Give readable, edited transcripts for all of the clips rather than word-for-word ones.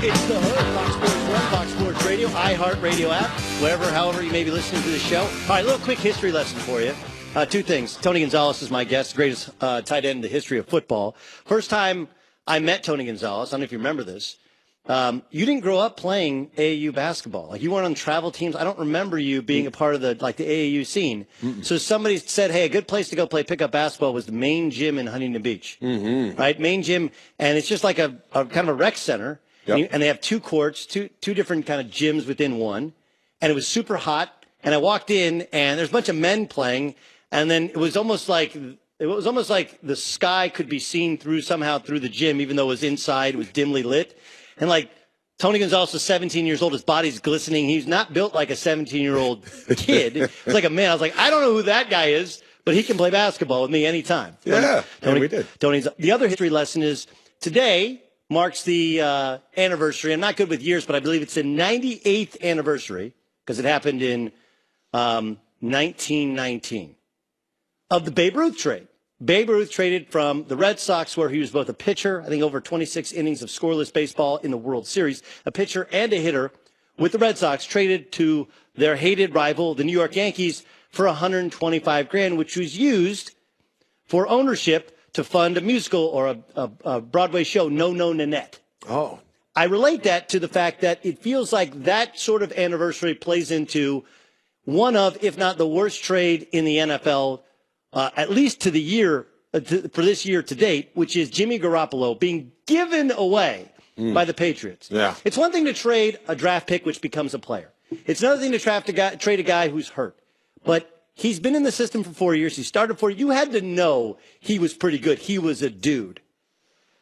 It's the Hood, Fox Sports 1, Fox Sports Radio, iHeartRadio app, wherever, however you may be listening to the show. All right, a little quick history lesson for you. Two things. Tony Gonzalez is my guest, greatest tight end in the history of football. First time I met Tony Gonzalez, I don't know if you remember this, you didn't grow up playing AAU basketball. Like, you weren't on travel teams. I don't remember you being a part of the AAU scene. So somebody said, hey, a good place to go play pickup basketball was the main gym in Huntington Beach. Right? Main gym. And it's just like a kind of a rec center. Yep. And they have two courts, two different kind of gyms within one. And it was super hot. And I walked in, and there's a bunch of men playing. And then it was almost like the sky could be seen somehow through the gym, even though it was inside, it was dimly lit. And like, Tony Gonzalez was 17 years old. His body's glistening. He's not built like a 17-year-old kid. It's like a man. I was like, I don't know who that guy is, but he can play basketball with me anytime. Yeah, Tony, we did. The other history lesson is today marks the anniversary. I'm not good with years, but I believe it's the 98th anniversary, because it happened in 1919, of the Babe Ruth trade. Babe Ruth traded from the Red Sox, where he was both a pitcher, I think over 26 innings of scoreless baseball in the World Series, a pitcher and a hitter, with the Red Sox, traded to their hated rival, the New York Yankees, for $125,000, which was used for ownership to fund a musical or a Broadway show, No No Nanette. Oh. I relate that to the fact that it feels like that sort of anniversary plays into one of, if not the worst trade in the NFL, at least to the year, for this year to date, which is Jimmy Garoppolo being given away by the Patriots. Yeah. It's one thing to trade a draft pick, which becomes a player. It's another thing to trade a guy who's hurt. But he's been in the system for 4 years. He started 4 years. You had to know he was pretty good. He was a dude.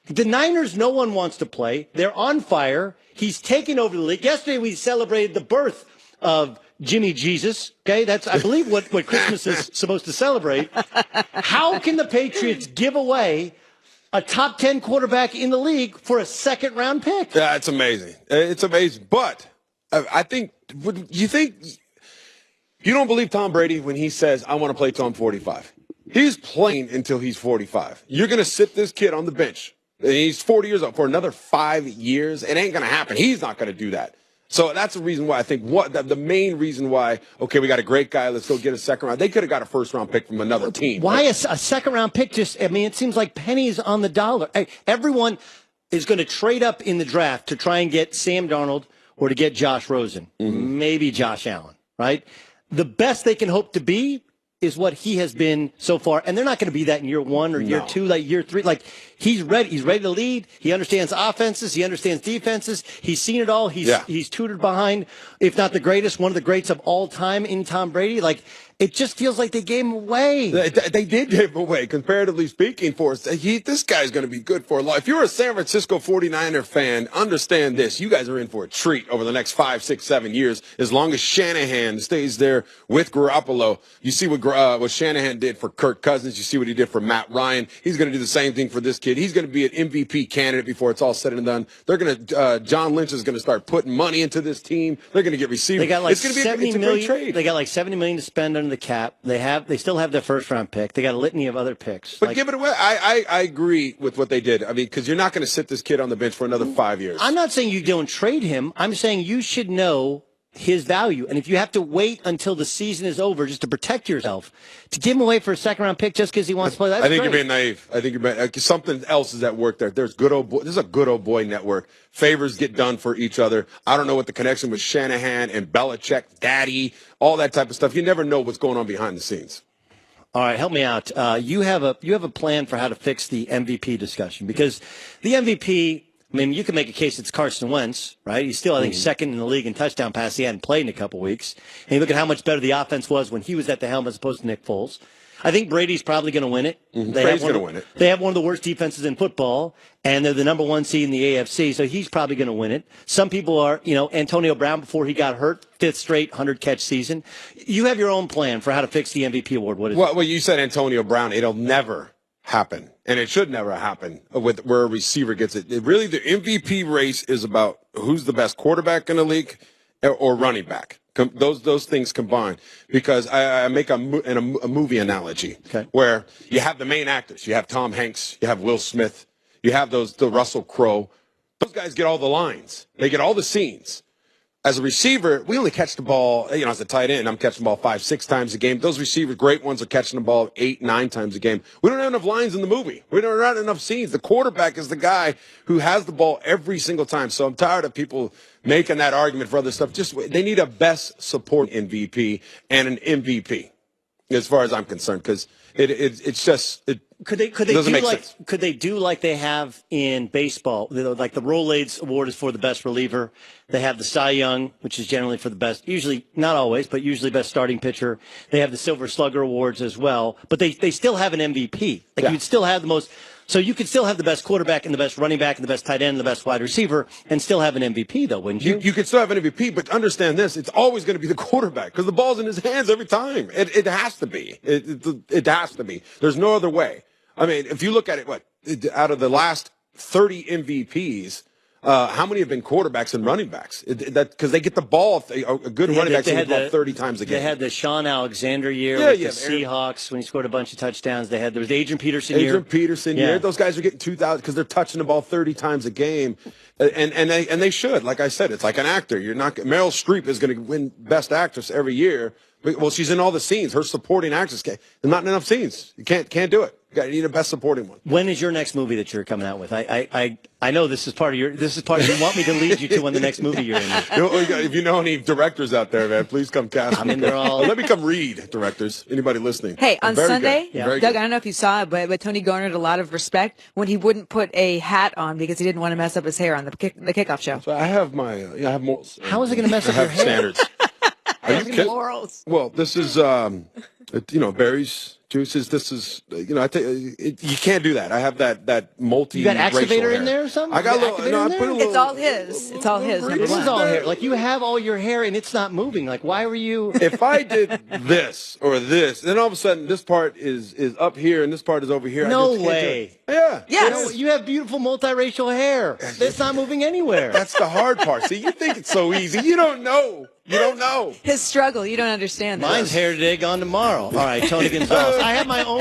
The Niners, no one wants to play. They're on fire. He's taken over the league. Yesterday, we celebrated the birth of Jimmy Jesus. Okay, that's, I believe, what Christmas is supposed to celebrate. How can the Patriots give away a top 10 quarterback in the league for a second-round pick? Yeah, it's amazing. It's amazing. But I think, you don't believe Tom Brady when he says, I want to play till I'm 45. He's playing until he's 45. You're going to sit this kid on the bench. He's 40 years old for another 5 years. It ain't going to happen. He's not going to do that. So that's the reason why I think the main reason why, okay, we got a great guy, let's go get a second round. They could have got a first round pick from another team. Why a second round pick? It seems like pennies on the dollar. Everyone is going to trade up in the draft to try and get Sam Darnold or to get Josh Rosen, maybe Josh Allen, right? The best they can hope to be is what he has been so far. And they're not going to be that in year one or year two, like year three. Like, he's ready. He's ready to lead. He understands offenses. He understands defenses. He's seen it all. He's tutored behind, if not the greatest, one of the greats of all time in Tom Brady. Like, it just feels like they gave him away. They did give him away, comparatively speaking, for us. This guy's going to be good for a lot. If you're a San Francisco 49er fan, understand this. You guys are in for a treat over the next 5, 6, 7 years. As long as Shanahan stays there with Garoppolo, you see what Shanahan did for Kirk Cousins. You see what he did for Matt Ryan. He's going to do the same thing for this kid. He's going to be an MVP candidate before it's all said and done. They're going to John Lynch is going to start putting money into this team. They're going to get receivers. They got like it's going to be a great trade. They got like $70 million to spend under the cap. They still have their first round pick. They got a litany of other picks. But give it away. I agree with what they did. I mean, because you're not going to sit this kid on the bench for another 5 years. I'm not saying you don't trade him. I'm saying you should know his value. And if you have to wait until the season is over just to protect yourself, to give him away for a second round pick just because he wants to play, that's I think great. you're being naive. I think something else is at work there. There's this is a good old boy network. Favors get done for each other. I don't know what the connection with Shanahan and Belichick, Daddy, all that type of stuff. You never know what's going on behind the scenes. All right, help me out. You have a plan for how to fix the MVP discussion, because the MVP, I mean, you can make a case it's Carson Wentz, right? He's still, I think, second in the league in touchdown pass. He hadn't played in a couple weeks. And you look at how much better the offense was when he was at the helm as opposed to Nick Foles. I think Brady's probably going to win it. Brady's going to win it. They have one of the worst defenses in football, and they're the number one seed in the AFC, so he's probably going to win it. Some people are, Antonio Brown before he got hurt, 5th straight 100-catch season. You have your own plan for how to fix the MVP award. What is it? Well, you said Antonio Brown. It'll never happen, and it should never happen with where a receiver gets it. Really, the MVP race is about who's the best quarterback in the league or running back. Those things combined, because I make a movie analogy where you have the main actors. You have Tom Hanks, you have Will Smith, you have the Russell Crowe. Those guys get all the lines. They get all the scenes. As a receiver, we only catch the ball, as a tight end, I'm catching the ball 5, 6 times a game. Those receivers, great ones, are catching the ball 8, 9 times a game. We don't have enough lines in the movie. We don't have enough scenes. The quarterback is the guy who has the ball every single time. So I'm tired of people making that argument for other stuff. They need a best supporting MVP and an MVP, as far as I'm concerned, because it's just Could they do like they have in baseball? Like the Rolaids Award is for the best reliever. They have the Cy Young, which is generally for the best, usually not always, but usually best starting pitcher. They have the Silver Slugger Awards as well, but they still have an MVP. Like you'd still have the most. So you could still have the best quarterback and the best running back and the best tight end and the best wide receiver and still have an MVP, though, wouldn't you? You could still have an MVP, but understand this. It's always going to be the quarterback because the ball's in his hands every time. It has to be. It has to be. There's no other way. I mean, if you look at it, out of the last 30 MVPs, how many have been quarterbacks and running backs? Because they get the ball. A good running back gets the ball 30 times a game. They had the Sean Alexander year with the Seahawks when he scored a bunch of touchdowns. There was the Adrian Peterson year. Those guys are getting 2,000 because they're touching the ball 30 times a game, and they should. Like I said, it's like an actor. Meryl Streep is going to win Best Actress every year. Well, she's in all the scenes. Her supporting actress. There's not enough scenes. You can't do it. You need a best supporting one. When is your next movie that you're coming out with? I know this is part of you want me to lead you to when the next movie you're in. If you know any directors out there, man, please come cast me. I mean, they're all. Let me come read directors. Anybody listening? Hey, on Sunday, Doug, I don't know if you saw it, but Tony garnered a lot of respect when he wouldn't put a hat on because he didn't want to mess up his hair on the kickoff show. So I have I have morals. How is it going to mess up your hair? Standards. Are you kidding? Morals. Well, this is berries, juices. This is you can't do that. I have that multi. You got activator in there or something? I got a little. No, I put a little. It's all his. It's all his. This is all hair. Like you have all your hair and it's not moving. Like why were you? If I did this or this, then all of a sudden this part is up here and this part is over here. No way. Yeah. Yes. You have beautiful multiracial hair. It's not moving anywhere. That's the hard part. See, you think it's so easy. You don't know. You don't know. His struggle. You don't understand. Mine's hair today, gone tomorrow. All right, Tony Gonzalez. I have my own